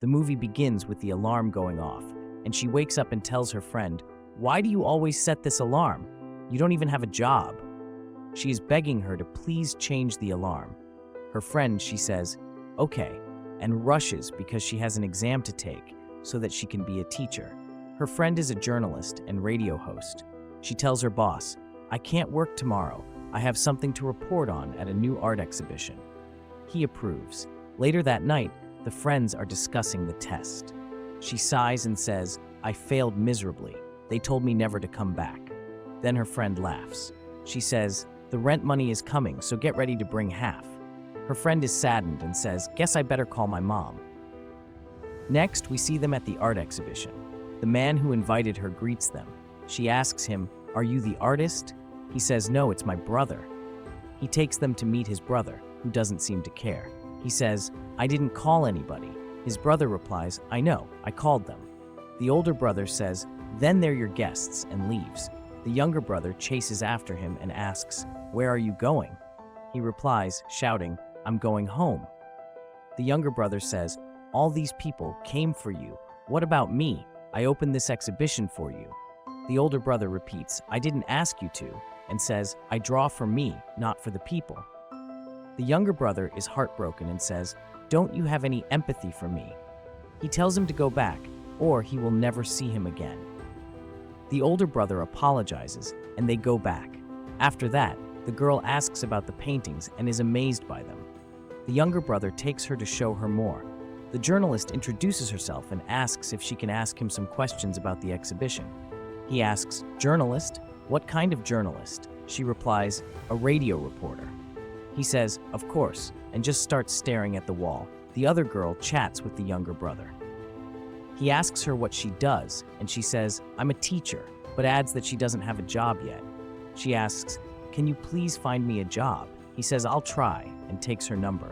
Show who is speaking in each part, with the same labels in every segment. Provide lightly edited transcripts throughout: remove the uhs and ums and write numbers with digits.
Speaker 1: The movie begins with the alarm going off, and she wakes up and tells her friend, "Why do you always set this alarm? You don't even have a job." She is begging her to please change the alarm. Her friend, she says, "Okay," and rushes because she has an exam to take so that she can be a teacher. Her friend is a journalist and radio host. She tells her boss, "I can't work tomorrow. I have something to report on at a new art exhibition." He approves. Later that night, the friends are discussing the test. She sighs and says, "I failed miserably. They told me never to come back." Then her friend laughs. She says, "The rent money is coming, so get ready to bring half." Her friend is saddened and says, "Guess I better call my mom." Next, we see them at the art exhibition. The man who invited her greets them. She asks him, "Are you the artist?" He says, "No, it's my brother." He takes them to meet his brother, who doesn't seem to care. He says, "I didn't call anybody." His brother replies, "I know, I called them." The older brother says, "Then they're your guests," and leaves. The younger brother chases after him and asks, "Where are you going?" He replies, shouting, "I'm going home." The younger brother says, "All these people came for you. What about me? I opened this exhibition for you." The older brother repeats, "I didn't ask you to," and says, "I draw for me, not for the people." The younger brother is heartbroken and says, "Don't you have any empathy for me?" He tells him to go back, or he will never see him again. The older brother apologizes, and they go back. After that, the girl asks about the paintings and is amazed by them. The younger brother takes her to show her more. The journalist introduces herself and asks if she can ask him some questions about the exhibition. He asks, "Journalist? What kind of journalist?" She replies, "A radio reporter." He says, "Of course," and just starts staring at the wall. The other girl chats with the younger brother. He asks her what she does, and she says, "I'm a teacher," but adds that she doesn't have a job yet. She asks, "Can you please find me a job?" He says, "I'll try," and takes her number.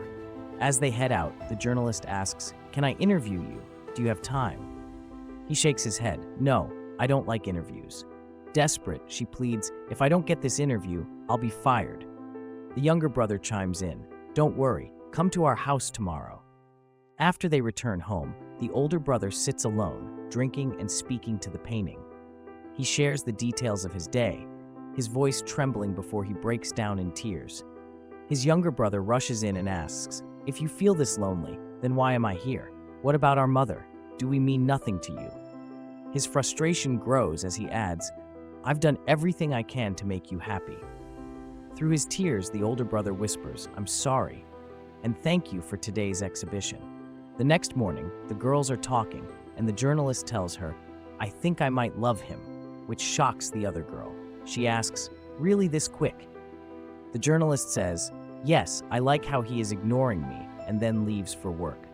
Speaker 1: As they head out, the journalist asks, "Can I interview you? Do you have time?" He shakes his head. "No, I don't like interviews." Desperate, she pleads, "If I don't get this interview, I'll be fired." The younger brother chimes in, "Don't worry, come to our house tomorrow." After they return home, the older brother sits alone, drinking and speaking to the painting. He shares the details of his day, his voice trembling before he breaks down in tears. His younger brother rushes in and asks, "If you feel this lonely, then why am I here? What about our mother? Do we mean nothing to you?" His frustration grows as he adds, "I've done everything I can to make you happy." Through his tears, the older brother whispers, "I'm sorry, and thank you for today's exhibition." The next morning, the girls are talking, and the journalist tells her, "I think I might love him," which shocks the other girl. She asks, "Really this quick?" The journalist says, "Yes, I like how he is ignoring me," and then leaves for work.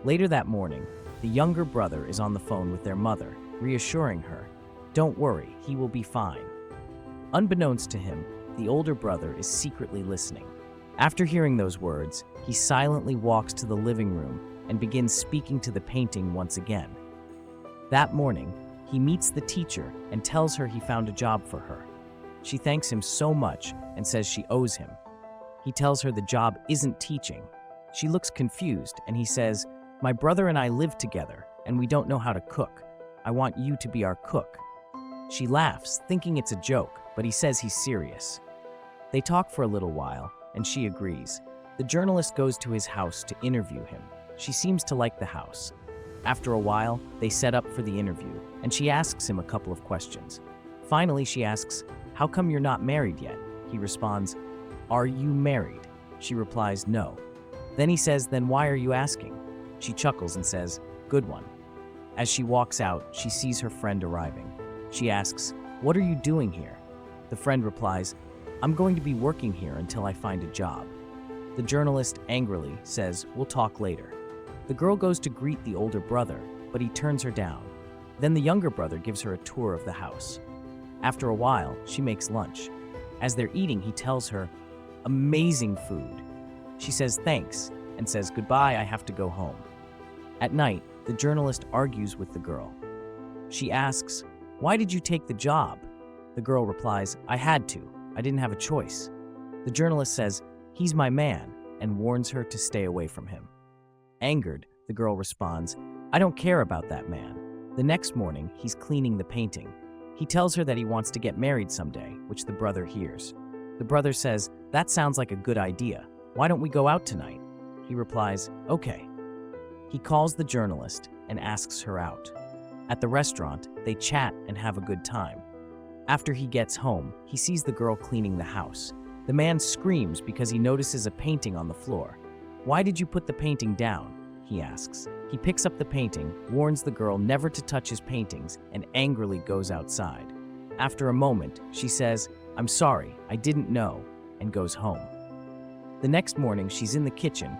Speaker 1: Later that morning, the younger brother is on the phone with their mother, reassuring her, "Don't worry, he will be fine." Unbeknownst to him, the older brother is secretly listening. After hearing those words, he silently walks to the living room and begins speaking to the painting once again. That morning, he meets the teacher and tells her he found a job for her. She thanks him so much and says she owes him. He tells her the job isn't teaching. She looks confused and he says, "My brother and I live together and we don't know how to cook. I want you to be our cook." She laughs, thinking it's a joke, but he says he's serious. They talk for a little while, and she agrees. The journalist goes to his house to interview him. She seems to like the house. After a while, they set up for the interview, and she asks him a couple of questions. Finally, she asks, "How come you're not married yet?" He responds, "Are you married?" She replies, "No." Then he says, "Then why are you asking?" She chuckles and says, "Good one." As she walks out, she sees her friend arriving. She asks, "What are you doing here?" The friend replies, "I'm going to be working here until I find a job." The journalist angrily says, "We'll talk later." The girl goes to greet the older brother, but he turns her down. Then the younger brother gives her a tour of the house. After a while, she makes lunch. As they're eating, he tells her, "Amazing food." She says thanks and says, "Goodbye, I have to go home." At night, the journalist argues with the girl. She asks, "Why did you take the job?" The girl replies, "I had to. I didn't have a choice." The journalist says, "He's my man," and warns her to stay away from him. Angered, the girl responds, I don't care about that man. The next morning, he's cleaning the painting. He tells her that he wants to get married someday, which the brother hears. The brother says, "That sounds like a good idea. Why don't we go out tonight?" He replies, "Okay." He calls the journalist and asks her out. At the restaurant, they chat and have a good time. After he gets home, he sees the girl cleaning the house. The man screams because he notices a painting on the floor. "Why did you put the painting down?" he asks. He picks up the painting, warns the girl never to touch his paintings, and angrily goes outside. After a moment, she says, "I'm sorry, I didn't know," and goes home. The next morning, she's in the kitchen,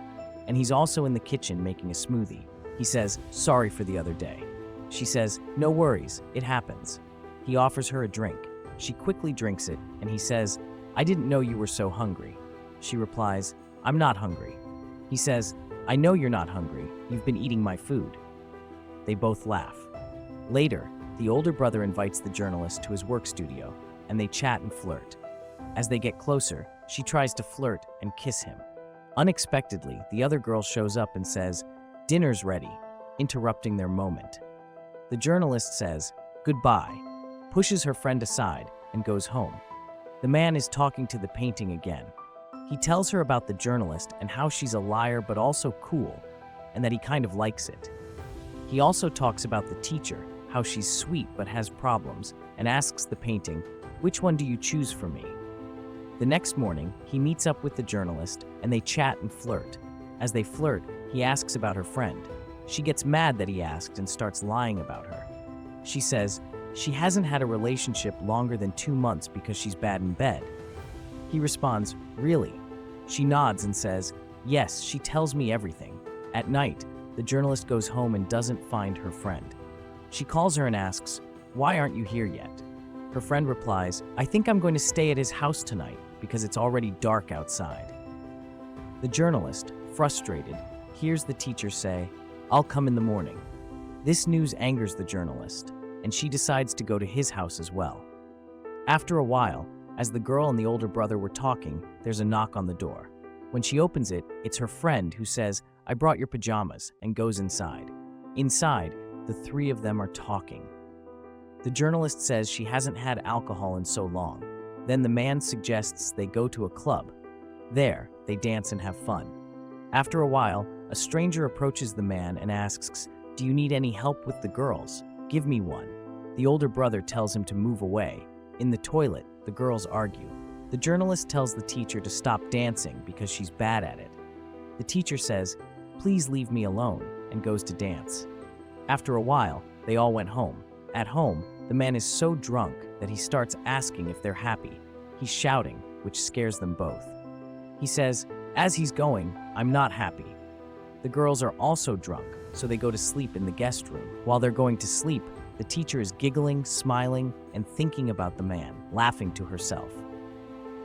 Speaker 1: and he's also in the kitchen making a smoothie. He says, "Sorry for the other day." She says, "No worries, it happens." He offers her a drink. She quickly drinks it, and he says, "I didn't know you were so hungry." She replies, "I'm not hungry." He says, "I know you're not hungry. You've been eating my food." They both laugh. Later, the older brother invites the journalist to his work studio, and they chat and flirt. As they get closer, she tries to flirt and kiss him. Unexpectedly, the other girl shows up and says, "Dinner's ready," interrupting their moment. The journalist says, "Goodbye," pushes her friend aside, and goes home. The man is talking to the painting again. He tells her about the journalist and how she's a liar but also cool, and that he kind of likes it. He also talks about the teacher, how she's sweet but has problems, and asks the painting, "Which one do you choose for me?" The next morning, he meets up with the journalist, and they chat and flirt. As they flirt, he asks about her friend. She gets mad that he asked and starts lying about her. She says she hasn't had a relationship longer than 2 months because she's bad in bed. He responds, "Really?" She nods and says, "Yes, she tells me everything." At night, the journalist goes home and doesn't find her friend. She calls her and asks, "Why aren't you here yet?" Her friend replies, "I think I'm going to stay at his house tonight because it's already dark outside." The journalist, frustrated, hears the teacher say, "I'll come in the morning." This news angers the journalist, and she decides to go to his house as well. After a while, as the girl and the older brother were talking, there's a knock on the door. When she opens it, it's her friend who says, "I brought your pajamas," and goes inside. Inside, the three of them are talking. The journalist says she hasn't had alcohol in so long. Then the man suggests they go to a club. There, they dance and have fun. After a while, a stranger approaches the man and asks, "Do you need any help with the girls? Give me one." The older brother tells him to move away. In the toilet, the girls argue. The journalist tells the teacher to stop dancing because she's bad at it. The teacher says, "Please leave me alone," and goes to dance. After a while, they all went home. At home, the man is so drunk that he starts asking if they're happy. He's shouting, which scares them both. He says, as he's going, "I'm not happy." The girls are also drunk, so they go to sleep in the guest room. While they're going to sleep, the teacher is giggling, smiling, and thinking about the man, laughing to herself.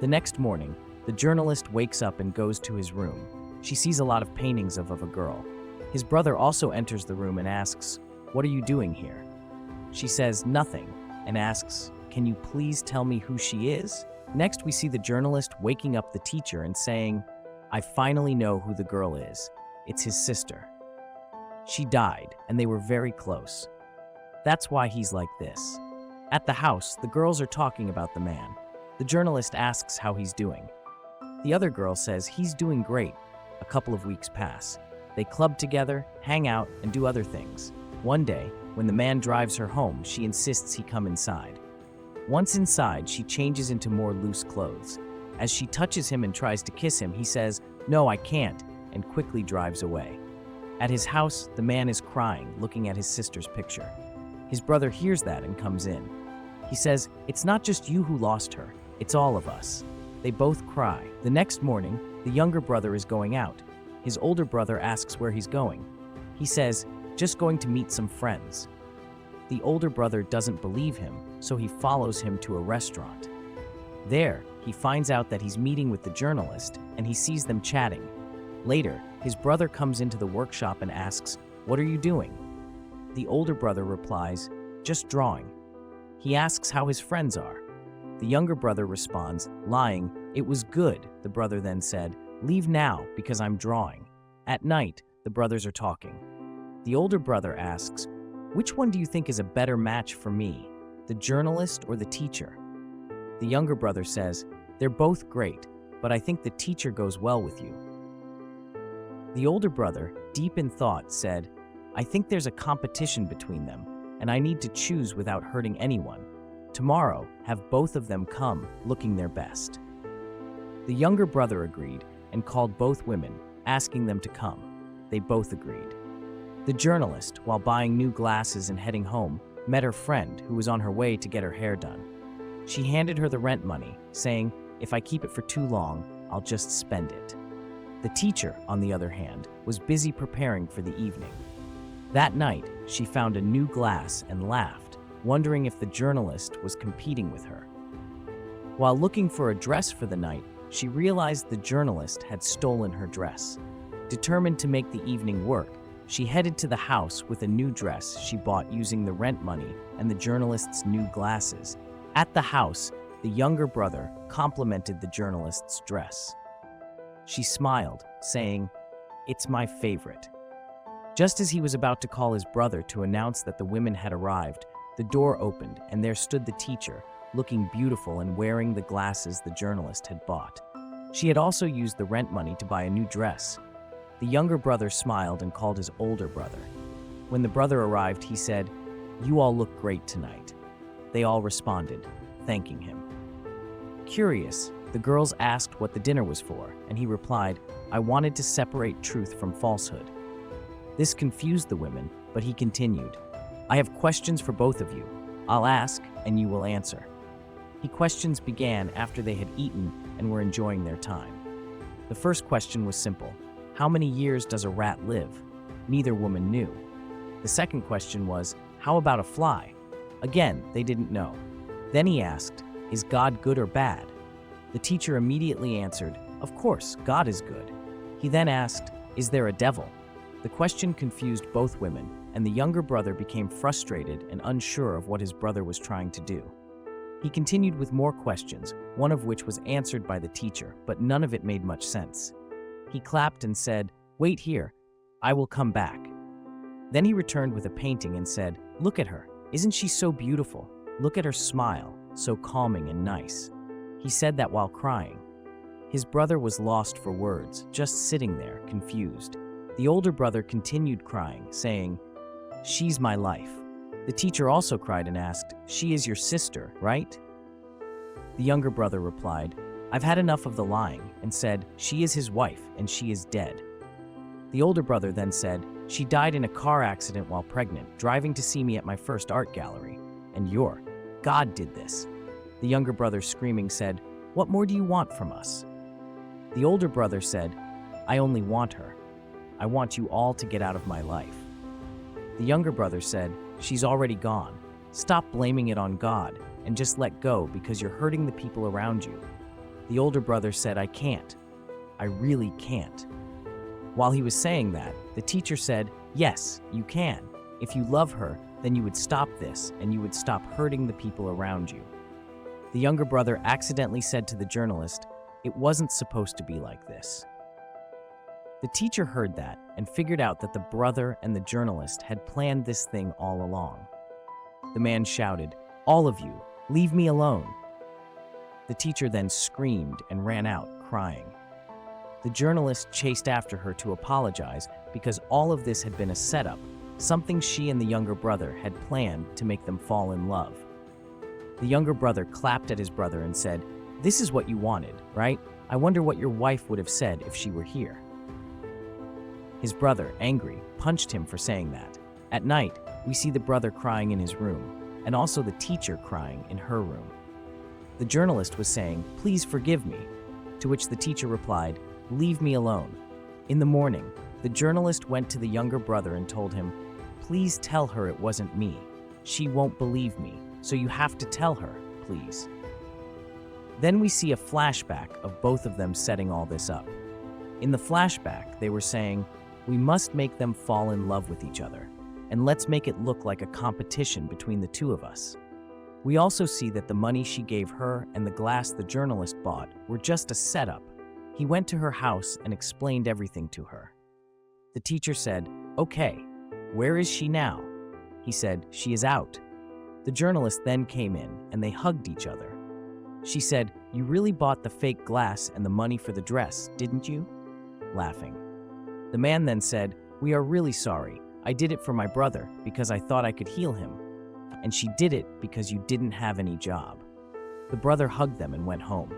Speaker 1: The next morning, the journalist wakes up and goes to his room. She sees a lot of paintings of a girl. His brother also enters the room and asks, "What are you doing here?" She says nothing and asks, "Can you please tell me who she is?" Next, we see the journalist waking up the teacher and saying, "I finally know who the girl is. It's his sister. She died, and they were very close. That's why he's like this." At the house, the girls are talking about the man. The journalist asks how he's doing. The other girl says he's doing great. A couple of weeks pass. They club together, hang out, and do other things. One day, when the man drives her home, she insists he come inside. Once inside, she changes into more loose clothes. As she touches him and tries to kiss him, he says, "No, I can't," and quickly drives away. At his house, the man is crying, looking at his sister's picture. His brother hears that and comes in. He says, "It's not just you who lost her, it's all of us." They both cry. The next morning, the younger brother is going out. His older brother asks where he's going. He says, "Just going to meet some friends." The older brother doesn't believe him, so he follows him to a restaurant. There, he finds out that he's meeting with the journalist, and he sees them chatting. Later, his brother comes into the workshop and asks, "What are you doing?" The older brother replies, "Just drawing." He asks how his friends are. The younger brother responds, lying, "It was good." The brother then said, "Leave now because I'm drawing." At night, the brothers are talking. The older brother asks, "Which one do you think is a better match for me, the journalist or the teacher?" The younger brother says, "They're both great, but I think the teacher goes well with you." The older brother, deep in thought, said, "I think there's a competition between them, and I need to choose without hurting anyone. Tomorrow, have both of them come, looking their best." The younger brother agreed and called both women, asking them to come. They both agreed. The journalist, while buying new glasses and heading home, met her friend who was on her way to get her hair done. She handed her the rent money, saying, "If I keep it for too long, I'll just spend it." The teacher, on the other hand, was busy preparing for the evening. That night, she found a new glass and laughed, wondering if the journalist was competing with her. While looking for a dress for the night, she realized the journalist had stolen her dress. Determined to make the evening work, she headed to the house with a new dress she bought using the rent money and the journalist's new glasses. At the house, the younger brother complimented the journalist's dress. She smiled, saying, "It's my favorite." Just as he was about to call his brother to announce that the women had arrived, the door opened and there stood the teacher, looking beautiful and wearing the glasses the journalist had bought. She had also used the rent money to buy a new dress. The younger brother smiled and called his older brother. When the brother arrived, he said, "You all look great tonight." They all responded, thanking him. Curious, the girls asked what the dinner was for, and he replied, "I wanted to separate truth from falsehood." This confused the women, but he continued, "I have questions for both of you. I'll ask, and you will answer." The questions began after they had eaten and were enjoying their time. The first question was simple. How many years does a rat live? Neither woman knew. The second question was, how about a fly? Again, they didn't know. Then he asked, is God good or bad? The teacher immediately answered, of course, God is good. He then asked, is there a devil? The question confused both women, and the younger brother became frustrated and unsure of what his brother was trying to do. He continued with more questions, one of which was answered by the teacher, but none of it made much sense. He clapped and said, "Wait here, I will come back." Then he returned with a painting and said, "Look at her, isn't she so beautiful? Look at her smile, so calming and nice." He said that while crying. His brother was lost for words, just sitting there, confused. The older brother continued crying, saying, "She's my life." The teacher also cried and asked, "She is your sister, right?" The younger brother replied, "I've had enough of the lying," and said, "She is his wife, and she is dead." The older brother then said, "She died in a car accident while pregnant, driving to see me at my first art gallery. And God did this." The younger brother, screaming, said, "What more do you want from us?" The older brother said, "I only want her. I want you all to get out of my life." The younger brother said, "She's already gone. Stop blaming it on God and just let go because you're hurting the people around you." The older brother said, "I can't. I really can't." While he was saying that, the teacher said, "Yes, you can. If you love her, then you would stop this and you would stop hurting the people around you." The younger brother accidentally said to the journalist, "It wasn't supposed to be like this." The teacher heard that and figured out that the brother and the journalist had planned this thing all along. The man shouted, "All of you, leave me alone." The teacher then screamed and ran out, crying. The journalist chased after her to apologize because all of this had been a setup, something she and the younger brother had planned to make them fall in love. The younger brother clapped at his brother and said, "This is what you wanted, right? I wonder what your wife would have said if she were here." His brother, angry, punched him for saying that. At night, we see the brother crying in his room, and also the teacher crying in her room. The journalist was saying, "Please forgive me," to which the teacher replied, "Leave me alone." In the morning, the journalist went to the younger brother and told him, "Please tell her it wasn't me. She won't believe me, so you have to tell her, please." Then we see a flashback of both of them setting all this up. In the flashback, they were saying, "We must make them fall in love with each other, and let's make it look like a competition between the two of us." We also see that the money she gave her and the glass the journalist bought were just a setup. He went to her house and explained everything to her. The teacher said, "Okay, "Where is she now?" He said, "She is out." The journalist then came in, and they hugged each other. She said, "You really bought the fake glass and the money for the dress, didn't you?" Laughing. The man then said, "We are really sorry. I did it for my brother because I thought I could heal him. And she did it because you didn't have any job." The brother hugged them and went home.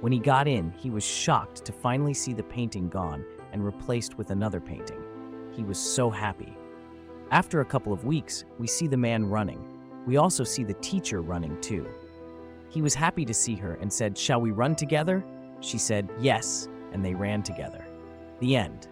Speaker 1: When he got in, he was shocked to finally see the painting gone and replaced with another painting. He was so happy. After a couple of weeks, we see the man running. We also see the teacher running too. He was happy to see her and said, "Shall we run together?" She said, "Yes," and they ran together. The end.